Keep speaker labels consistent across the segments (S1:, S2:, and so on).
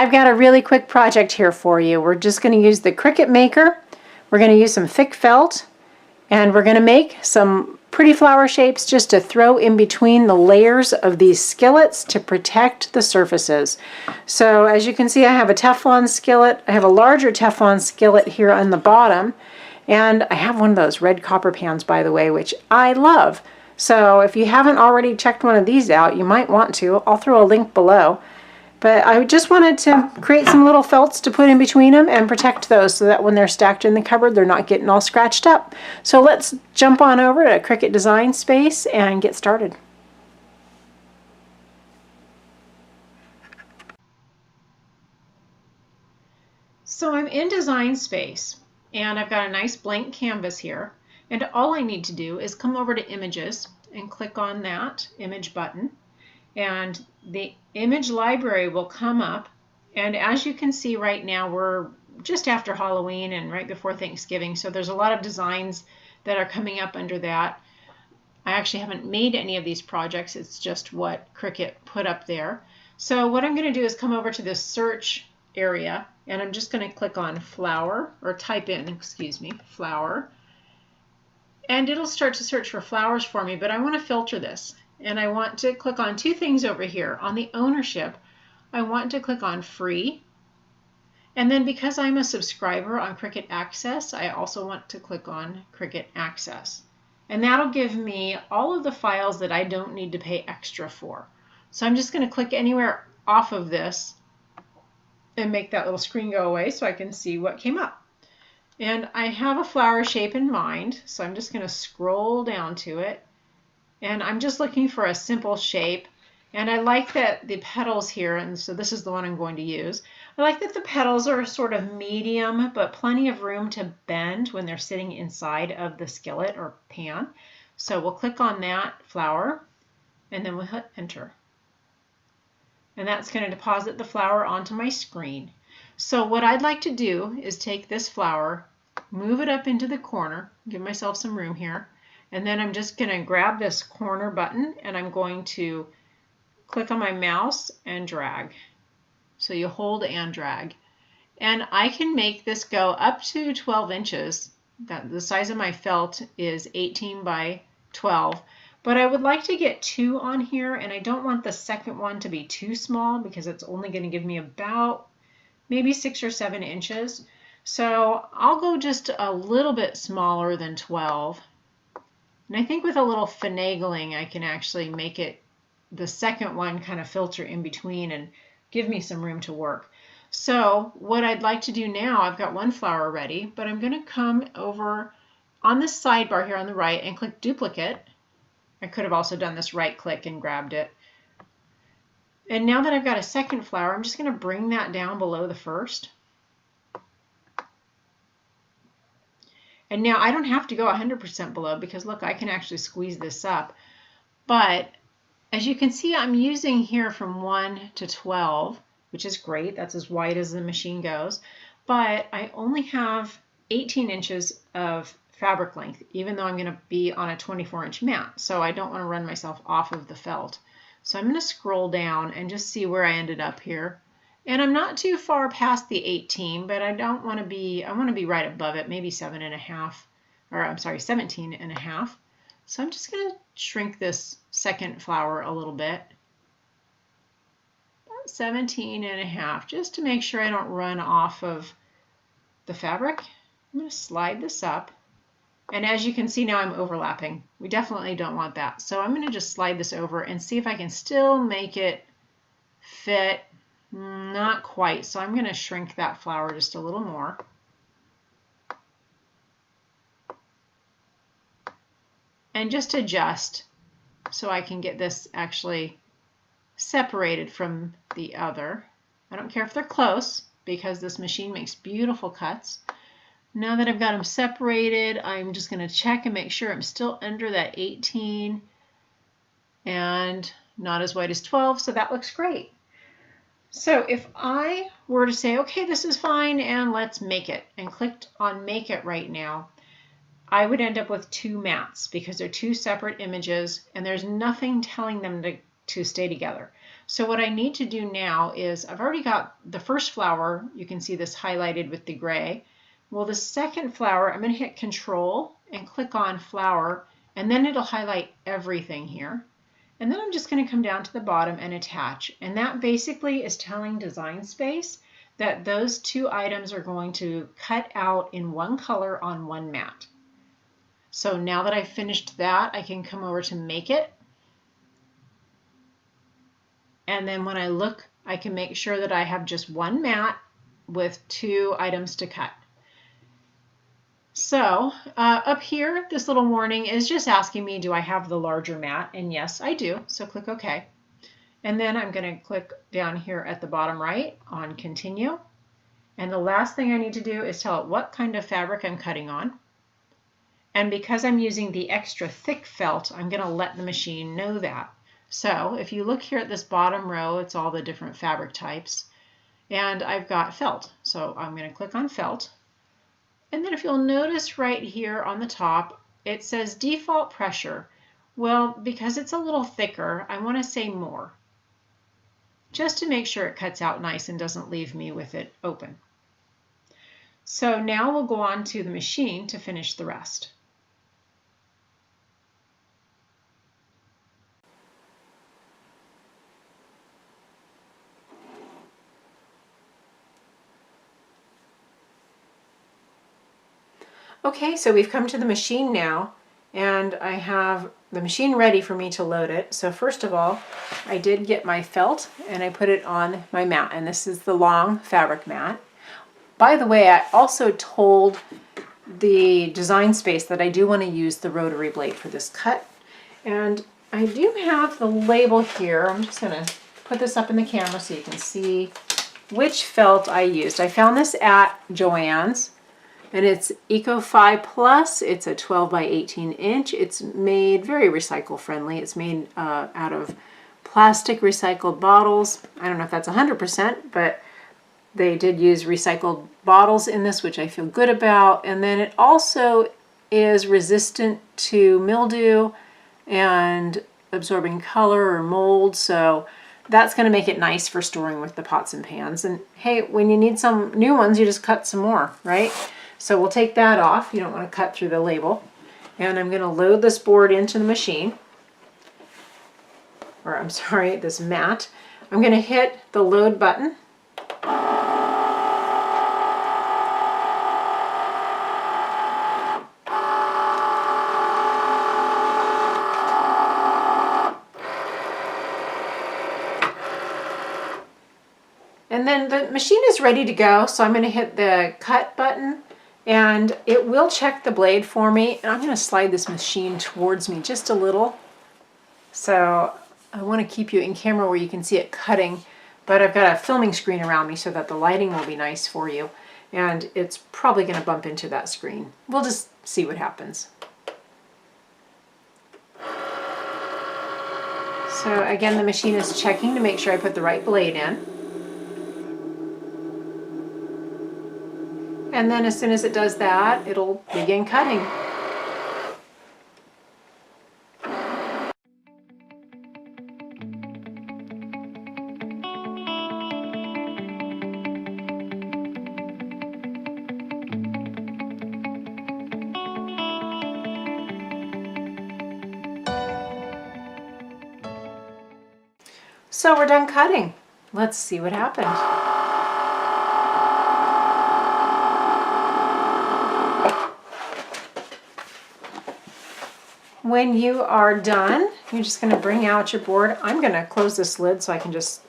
S1: I've got a really quick project here for you. We're just going to use the Cricut Maker. We're going to use some thick felt, and we're going to make some pretty flower shapes just to throw in between the layers of these skillets to protect the surfaces. So as you can see, I have a Teflon skillet. I have a larger Teflon skillet here on the bottom, and I have one of those red copper pans, by the way, which I love. So if you haven't already checked one of these out, you might want to. I'll throw a link below. But I just wanted to create some little felts to put in between them and protect those so that when they're stacked in the cupboard, they're not getting all scratched up. So let's jump on over to Cricut Design Space and get started. So I'm in Design Space, and I've got a nice blank canvas here. And all I need to do is come over to Images and click on that Image button. And the image library will come up, and as you can see right now, we're just after Halloween and right before Thanksgiving, so there's a lot of designs that are coming up under that. I actually haven't made any of these projects, it's just what Cricut put up there. So what I'm going to do is come over to this search area, and I'm just going to click on flower, or type in, excuse me, flower, and it'll start to search for flowers for me, but I want to filter this. And I want to click on two things over here. On the ownership, I want to click on free. And then because I'm a subscriber on Cricut Access, I also want to click on Cricut Access. And that'll give me all of the files that I don't need to pay extra for. So I'm just going to click anywhere off of this and make that little screen go away so I can see what came up. And I have a flower shape in mind, so I'm just going to scroll down to it. And I'm just looking for a simple shape, and I like that the petals here, and so this is the one I'm going to use. I like that the petals are sort of medium, but plenty of room to bend when they're sitting inside of the skillet or pan. So we'll click on that flower, and then we'll hit enter. And that's going to deposit the flower onto my screen. So what I'd like to do is take this flower, move it up into the corner, give myself some room here. And then I'm just going to grab this corner button, and I'm going to click on my mouse and drag. So you hold and drag. And I can make this go up to 12 inches. The size of my felt is 18 by 12. But I would like to get 2 on here, and I don't want the second one to be too small because it's only going to give me about maybe 6 or 7 inches. So I'll go just a little bit smaller than 12. And I think with a little finagling, I can actually make it, the second one, kind of filter in between and give me some room to work. So what I'd like to do now, I've got one flower ready, but I'm going to come over on this sidebar here on the right and click duplicate. I could have also done this right click and grabbed it. And now that I've got a second flower, I'm just going to bring that down below the first. And now I don't have to go 100% below because look, I can actually squeeze this up. But as you can see, I'm using here from 1 to 12, which is great. That's as wide as the machine goes. But I only have 18 inches of fabric length, even though I'm going to be on a 24-inch mat. So I don't want to run myself off of the felt. So I'm going to scroll down and just see where I ended up here. And I'm not too far past the 18, but I don't want to be, I want to be right above it, maybe 7.5, or I'm sorry, 17.5. So I'm just going to shrink this second flower a little bit. About 17.5, just to make sure I don't run off of the fabric. I'm going to slide this up. And as you can see now, I'm overlapping. We definitely don't want that. So I'm going to just slide this over and see if I can still make it fit. Not quite, so I'm going to shrink that flower just a little more. And just adjust so I can get this actually separated from the other. I don't care if they're close because this machine makes beautiful cuts. Now that I've got them separated, I'm just going to check and make sure I'm still under that 18 and not as wide as 12, so that looks great. So if I were to say, okay, this is fine and let's make it, and clicked on make it right now, I would end up with 2 mats because they're 2 separate images and there's nothing telling them to stay together. So what I need to do now is, I've already got the first flower, you can see this highlighted with the gray. Well, the second flower, I'm going to hit Control and click on Flower, and then it'll highlight everything here. And then I'm just going to come down to the bottom and attach. And that basically is telling Design Space that those two items are going to cut out in one color on one mat. So now that I've finished that, I can come over to Make It. And then when I look, I can make sure that I have just one mat with two items to cut. So up here, this little warning is just asking me, do I have the larger mat? And yes, I do. So click OK. And then I'm going to click down here at the bottom right on Continue. And the last thing I need to do is tell it what kind of fabric I'm cutting on. And because I'm using the extra thick felt, I'm going to let the machine know that. So if you look here at this bottom row, it's all the different fabric types. And I've got felt. So I'm going to click on felt. And then if you'll notice right here on the top, it says default pressure. Well, because it's a little thicker, I want to say more, just to make sure it cuts out nice and doesn't leave me with it open. So now we'll go on to the machine to finish the rest. Okay, so we've come to the machine now, and I have the machine ready for me to load it. So first of all, I did get my felt and I put it on my mat, and this is the long fabric mat. By the way, I also told the Design Space that I do want to use the rotary blade for this cut, and I do have the label here. I'm just going to put this up in the camera so you can see which felt I used. I found this at Joann's. And it's Eco-Fi Plus. It's a 12 by 18 inch. It's made very recycle friendly. It's made out of plastic recycled bottles. I don't know if that's 100%, but they did use recycled bottles in this, which I feel good about. And then it also is resistant to mildew and absorbing color or mold. So that's going to make it nice for storing with the pots and pans. And hey, when you need some new ones, you just cut some more, right? So we'll take that off. You don't want to cut through the label. And I'm going to load this board into the machine. Or I'm sorry, this mat. I'm going to hit the load button. And then the machine is ready to go. So I'm going to hit the cut button. And it will check the blade for me. And I'm going to slide this machine towards me just a little. So I want to keep you in camera where you can see it cutting. But I've got a filming screen around me so that the lighting will be nice for you. And it's probably going to bump into that screen. We'll just see what happens. So again, the machine is checking to make sure I put the right blade in. And then as soon as it does that, it'll begin cutting. So we're done cutting. Let's see what happened. When you are done, you're just going to bring out your board. I'm going to close this lid so I can just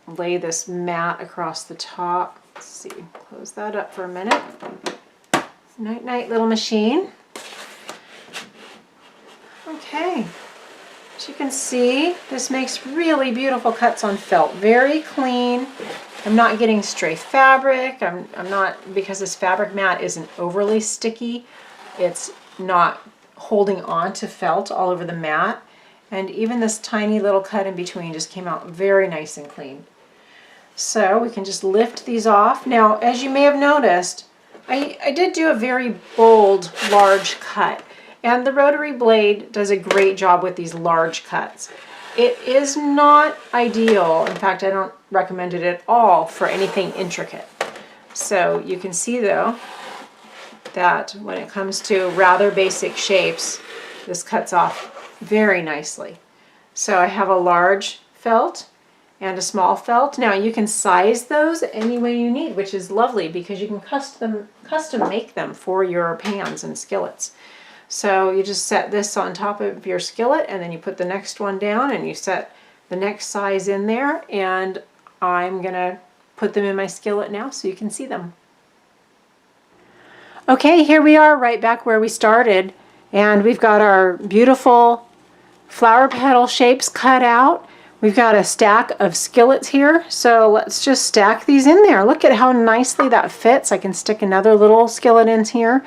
S1: lay this mat across the top. Let's see, close that up for a minute. Night night little machine. Okay, as you can see, this makes really beautiful cuts on felt. Very clean. I'm not getting stray fabric. I'm not, because this fabric mat isn't overly sticky, it's not holding on to felt all over the mat. And even this tiny little cut in between just came out very nice and clean. So we can just lift these off. Now, as you may have noticed, I did do a very bold, large cut. And the rotary blade does a great job with these large cuts. it is not ideal. In fact, I don't recommend it at all for anything intricate. So you can see though that when it comes to rather basic shapes, this cuts off very nicely. So I have a large felt and a small felt. Now you can size those any way you need, which is lovely because you can custom make them for your pans and skillets. So you just set this on top of your skillet and then you put the next one down and you set the next size in there, and I'm gonna put them in my skillet now so you can see them. Okay, here we are right back where we started, and we've got our beautiful flower petal shapes cut out. We've got a stack of skillets here, so let's just stack these in there. Look at how nicely that fits. I can stick another little skillet in here.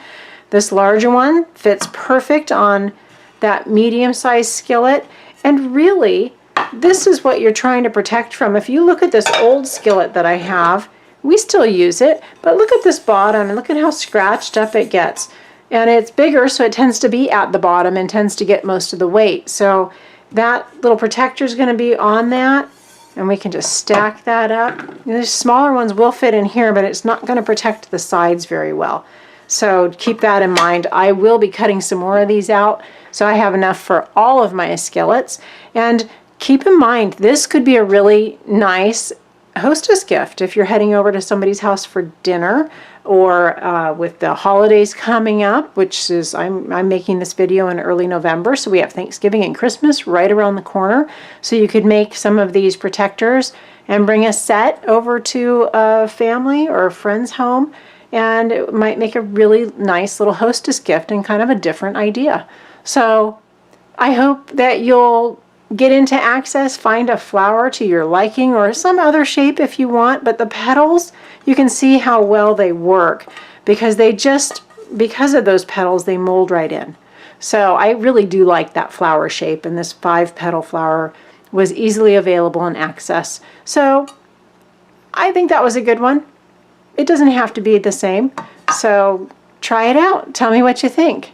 S1: This larger one fits perfect on that medium-sized skillet, and really this is what you're trying to protect from. If you look at this old skillet that I have, we still use it, but look at this bottom and look at how scratched up it gets. And it's bigger, so it tends to be at the bottom and tends to get most of the weight. So that little protector is going to be on that, and we can just stack that up. The smaller ones will fit in here, but it's not going to protect the sides very well. So keep that in mind. I will be cutting some more of these out, so I have enough for all of my skillets. And keep in mind, this could be a really nice hostess gift if you're heading over to somebody's house for dinner, or with the holidays coming up, which is, I'm making this video in early November, so we have Thanksgiving and Christmas right around the corner. So you could make some of these protectors and bring a set over to a family or a friend's home, and it might make a really nice little hostess gift and kind of a different idea. So I hope that you'll get into Access, find a flower to your liking or some other shape if you want, but the petals, you can see how well they work because because of those petals, they mold right in. So I really do like that flower shape, and this 5-petal flower was easily available in Access. So I think that was a good one. It doesn't have to be the same, so try it out. Tell me what you think.